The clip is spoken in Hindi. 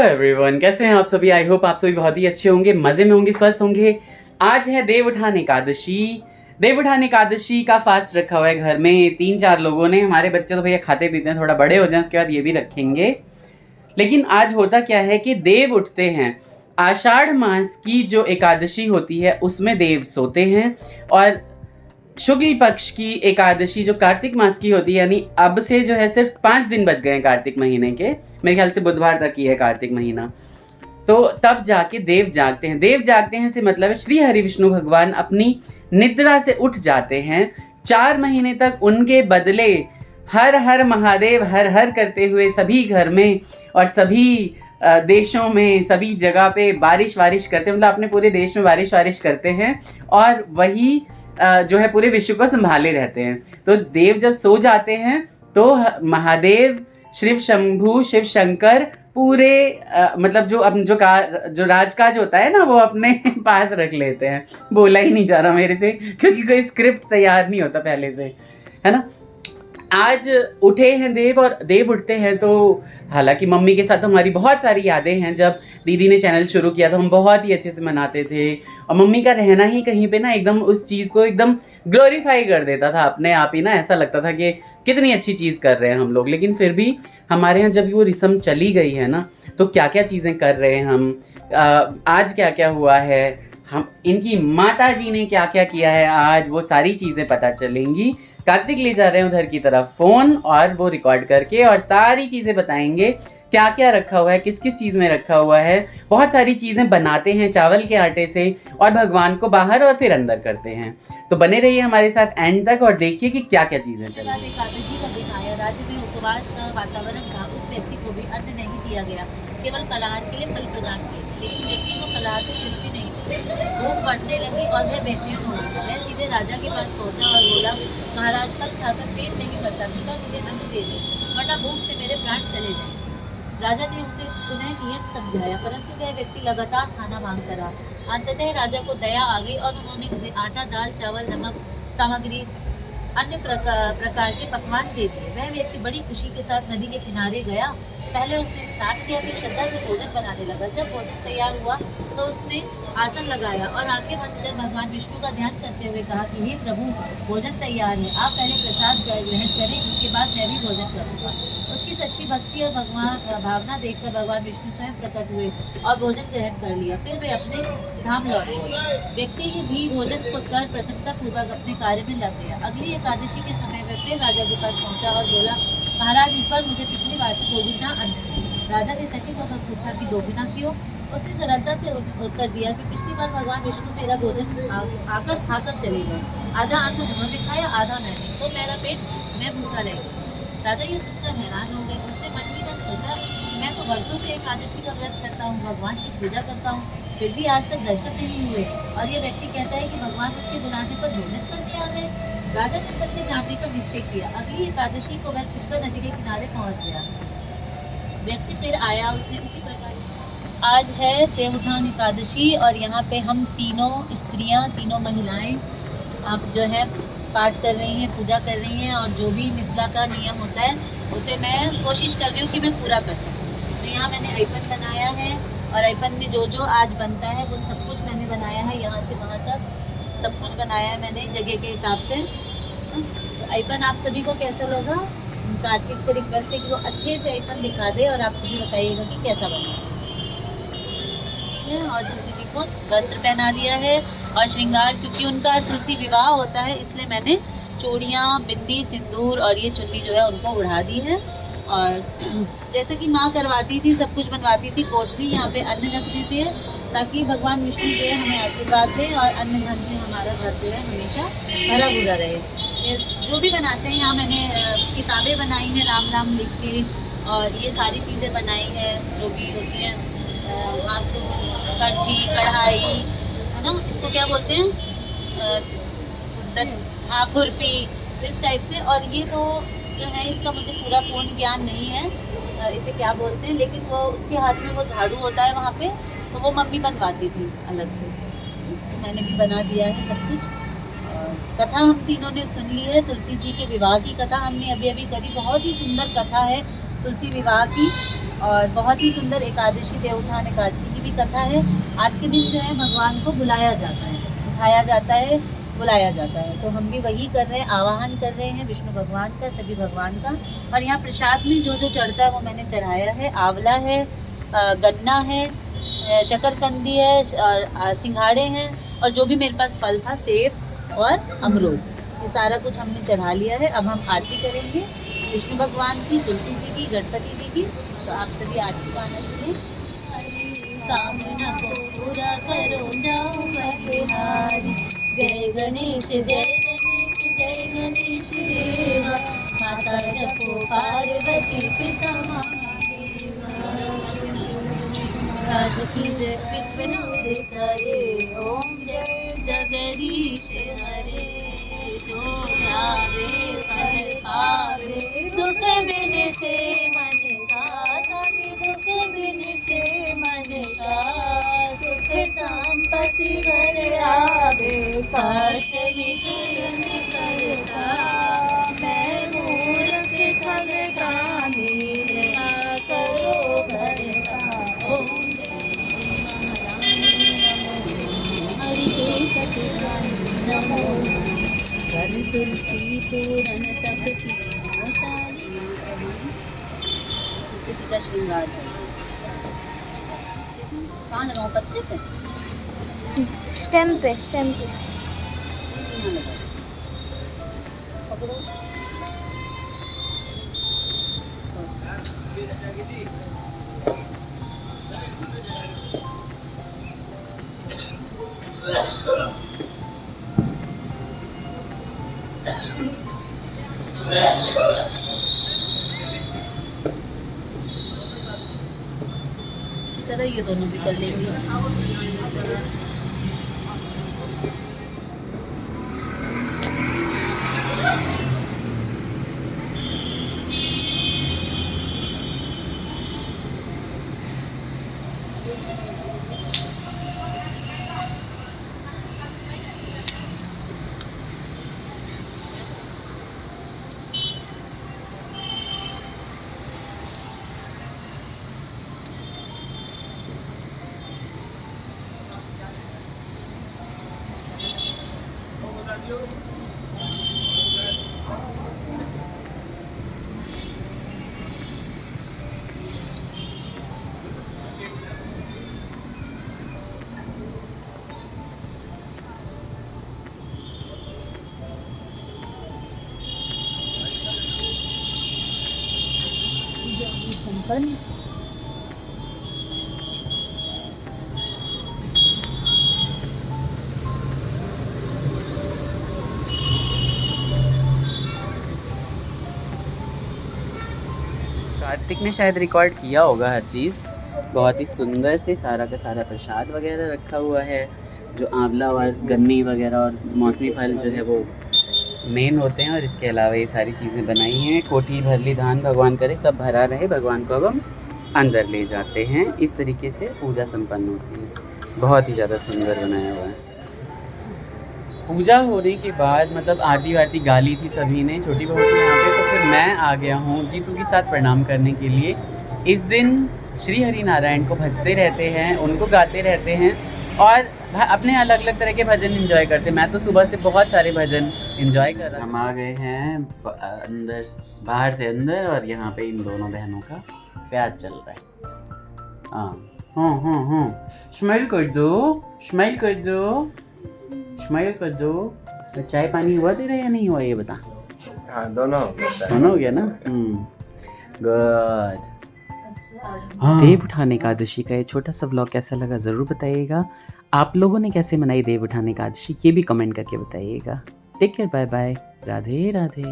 एवरीवन, कैसे हैं आप सभी। आई होप आप सभी बहुत ही अच्छे होंगे, मज़े में होंगे, स्वस्थ होंगे। आज है देव उठान एकादशी। देव उठान एकादशी का फास्ट रखा हुआ है घर में 3-4 लोगों ने। हमारे बच्चे तो भैया खाते पीते हैं, थोड़ा बड़े हो जाएं उसके बाद ये भी रखेंगे। लेकिन आज होता क्या है कि देव उठते हैं। आषाढ़ मास की जो एकादशी होती है उसमें देव सोते हैं, और शुक्ल पक्ष की एकादशी जो कार्तिक मास की होती है, यानी अब से जो है सिर्फ 5 दिन बच गए हैं कार्तिक महीने के। मेरे ख्याल से बुधवार तक ही है कार्तिक महीना, तो तब जाके देव जागते हैं। देव जागते हैं से मतलब है श्री हरि विष्णु भगवान अपनी निद्रा से उठ जाते हैं। 4 महीने तक उनके बदले हर हर महादेव हर हर करते हुए सभी घर में और सभी देशों में सभी जगह पे बारिश करते हैं, मतलब अपने पूरे देश में बारिश करते हैं, और वही जो है पूरे विश्व को संभाले रहते हैं। तो देव जब सो जाते हैं तो महादेव, शिव शंभू, शिव शंकर पूरे मतलब जो राजकाज होता है ना वो अपने पास रख लेते हैं। बोला ही नहीं जा रहा मेरे से, क्योंकि कोई स्क्रिप्ट तैयार नहीं होता पहले से, है ना। आज उठे हैं देव, और देव उठते हैं तो हालांकि मम्मी के साथ हमारी बहुत सारी यादें हैं। जब दीदी ने चैनल शुरू किया तो हम बहुत ही अच्छे से मनाते थे, और मम्मी का रहना ही कहीं पे ना एकदम उस चीज़ को एकदम ग्लोरीफाई कर देता था अपने आप ही ना। ऐसा लगता था कि कितनी अच्छी चीज़ कर रहे हैं हम लोग। लेकिन फिर भी हमारे यहाँ जब वो रिस्म चली गई है ना, तो क्या क्या चीज़ें कर रहे हैं हम, आज क्या क्या हुआ है, हम इनकी माता जी ने क्या क्या किया है आज, वो सारी चीज़ें पता चलेंगी। कार्तिक ले जा रहे हैं उधर की तरफ फ़ोन, और वो रिकॉर्ड करके और सारी चीज़ें बताएंगे क्या क्या रखा हुआ है, किस किस चीज़ में रखा हुआ है। बहुत सारी चीज़ें बनाते हैं चावल के आटे से, और भगवान को बाहर और फिर अंदर करते हैं। तो बने रहिए हमारे साथ एंड तक और देखिए कि क्या क्या चीज़ें चल रही हैं। एकादशी का दिन आया, राज्य में उपवास का वातावरण था। उस व्यक्ति को भी अन्न नहीं दिया गया, केवल फलाहार के लिए फल प्रदान किए, लेकिन व्यक्ति को फलाहार से तृप्ति नहीं मिली। भूख बढ़ने लगी और वह बेचैन हो गया। वह सीधे राजा के पास पहुंचा और बोला, महाराज, फल खाकर पेट नहीं भरता, कृपया मुझे अन्न दे दे, वरना भूख से मेरे प्राण चले जाएंगे। राजा ने उसे पुनः नियम समझाया, परंतु वह व्यक्ति लगातार खाना मांगता रहा। अंततः राजा को दया आ गई और उन्होंने उसे आटा, दाल, चावल, नमक सामग्री, अन्य प्रकार के पकवान दे दिए। वह व्यक्ति बड़ी खुशी के साथ नदी के किनारे गया। पहले उसने स्नान किया, फिर श्रद्धा से भोजन बनाने लगा। जब भोजन तैयार हुआ तो उसने आसन लगाया और आंखें बंद कर भगवान विष्णु का ध्यान करते हुए कहा कि हे प्रभु, भोजन तैयार है, आप पहले प्रसाद ग्रहण करें, उसके बाद मैं भी भोजन करूँगा। उसकी सच्ची भक्ति और भगवान भावना देखकर भगवान विष्णु स्वयं प्रकट हुए और भोजन ग्रहण कर लिया। फिर वे अपने धाम लौट गए। व्यक्ति भी भोजन कर प्रसन्नता पूर्वक अपने कार्य में लग गया। अगली एकादशी के समय वह फिर राजा के पास पहुंचा और बोला, महाराज, इस बार मुझे पिछली बार से दोगुना अन्न है। राजा ने चकित होकर पूछा कि दोगुना क्यों? उसने सरलता से उत्तर दिया कि पिछली बार भगवान विष्णु मेरा भोजन आकर खाकर चले गए। आधा अन्न उन्होंने खाया, आधा मैंने, तो मेरा पेट मैं भूखा रह गया। राजा ये सुनकर हैरान हो गए। उसने मन ही मन सोचा कि मैं तो वर्षों से एकादशी का व्रत करता हूँ, भगवान की पूजा करता हूँ, फिर भी आज तक दर्शन नहीं हुए, और ये व्यक्ति कहता है कि भगवान उसके बुलाने पर भोजन करने आ गए। राजा ने सत्य जानने का निश्चय किया। अगली एकादशी को वह छिपकर नदी के किनारे पहुंच गया। व्यक्ति फिर आया, उसने उसी प्रकार। आज है देवउठान एकादशी, और यहाँ पे हम तीनों स्त्रियाँ, तीनों महिलाएं अब जो है पाठ कर रही हैं, पूजा कर रही हैं, और जो भी मिथिला का नियम होता है उसे मैं कोशिश कर रही हूँ कि मैं पूरा कर सकूँ। तो यहाँ मैंने ऐपन बनाया है, और ऐपन में जो जो आज बनता है वो सब कुछ मैंने बनाया है, यहाँ से वहाँ तक सब कुछ बनाया है मैंने जगह के हिसाब से। तो ऐपन आप सभी को कैसा लगा? कार्तिक से रिक्वेस्ट है कि वो अच्छे से ऐपन दिखा दे और आप सभी बताइएगा कि कैसा बना है। और तुलसी जी को वस्त्र पहना दिया है और श्रृंगार, क्योंकि उनका तुलसी विवाह होता है इसलिए मैंने चूड़ियाँ, बिंदी, सिंदूर और ये चुन्नी जो है उनको उड़ा दी है। और जैसे कि माँ करवाती थी, सब कुछ बनवाती थी, कोठरी यहाँ पे अन्न रख देते हैं ताकि भगवान विष्णु जो है हमें आशीर्वाद दे और अन्न धन से हमारा घर जो है हमेशा भरा भूरा रहे। जो भी बनाते हैं, यहाँ मैंने किताबें बनाई हैं राम नाम लिख के, और ये सारी चीज़ें बनाई हैं जो भी होती हैं, हाँसू, करछी, कढ़ाई, है ना, इसको क्या बोलते हैं, हाँ, खुरपी, इस टाइप से। और ये तो जो है इसका मुझे पूरा पूर्ण ज्ञान नहीं है, इसे क्या बोलते हैं, लेकिन वो उसके हाथ में वो झाड़ू होता है वहाँ पे, तो वो मम्मी बनवाती थी अलग से। मैंने भी बना दिया है सब कुछ। कथा हम तीनों ने सुन ली है, तुलसी जी के विवाह की कथा हमने अभी अभी करी। बहुत ही सुंदर कथा है तुलसी विवाह की। और बहुत ही सुंदर एकादशी देवउठान एकादशी की भी कथा है। आज के दिन जो है भगवान को बुलाया जाता है, उठाया जाता है, बुलाया जाता है। तो हम भी वही कर रहे हैं, आवाहन कर रहे हैं विष्णु भगवान का, सभी भगवान का। और यहाँ प्रसाद में जो जो चढ़ता है वो मैंने चढ़ाया है। आंवला है, गन्ना है, शकरकंदी है और सिंघाड़े हैं, और जो भी मेरे पास फल था, सेब और अमरूद, ये सारा कुछ हमने चढ़ा लिया है। अब हम आरती करेंगे विष्णु भगवान की, तुलसी जी की, गणपति जी की। तो आप सभी आरती का आनंद लें। कामना को पूरा करो जाओ बिहारी, जय गणेश जय गणेश जय गणेश देवा, माता जपो पार्वती पिता राज की जय विघ्नोदय करे, ओम जय जगदीश हरे, जो ध्यावे फल पावे, दुख बिन से मन का, सभी दुख बिन से मन का, सुख संपत्ति घर आवे, कष्ट विघ्न करता, मैं मूर्ख फल दानी, कृपा करो भरता, ओम नमो वन तुलसी पूरण तप की मशाली। तुलसी जी का श्रृंगार है। कहाँ लगाऊं, पत्ते पे? स्टेम पे यहाँ लगाओ। पकड़ो। इसी तरह ये दोनों भी कर लेंगे। संपन्न। कार्तिक ने शायद रिकॉर्ड किया होगा हर चीज़। बहुत ही सुंदर से सारा का सारा प्रसाद वगैरह रखा हुआ है। जो आंवला और गन्नी वगैरह और मौसमी फल जो है वो मेन होते हैं, और इसके अलावा ये सारी चीज़ें बनाई हैं। कोठी भरली धान भगवान करे सब भरा रहे। भगवान को अब हम अंदर ले जाते हैं। इस तरीके से पूजा संपन्न होती है। बहुत ही ज़्यादा सुंदर बनाया हुआ है। पूजा होने के बाद मतलब आरती वारती गाली थी सभी ने, छोटी बहू थी यहाँ पे, तो फिर मैं आ गया हूँ जीतू के साथ प्रणाम करने के लिए। इस दिन श्री हरि नारायण को भजते रहते हैं, उनको गाते रहते हैं और अपने अलग अलग तरह के भजन एंजॉय करते हैं। मैं तो सुबह से बहुत सारे भजन एंजॉय कर रहा हूँ। हम आ गए हैं अंदर, बाहर से अंदर, और यहाँ पे इन दोनों बहनों का प्यार चल रहा है। हाँ, स्माइल कर दो, स्माइल कर दो, स्माइल कर दो। तो चाय पानी हुआ तेरा या नहीं हुआ ये बता। हाँ, दोनों हो गया ना। गुड। देव उठान एकादशी का ये छोटा सा व्लॉग कैसा लगा ज़रूर बताइएगा। आप लोगों ने कैसे मनाई देव उठान एकादशी ये भी कमेंट करके बताइएगा। Take care, bye bye, Radhe Radhe.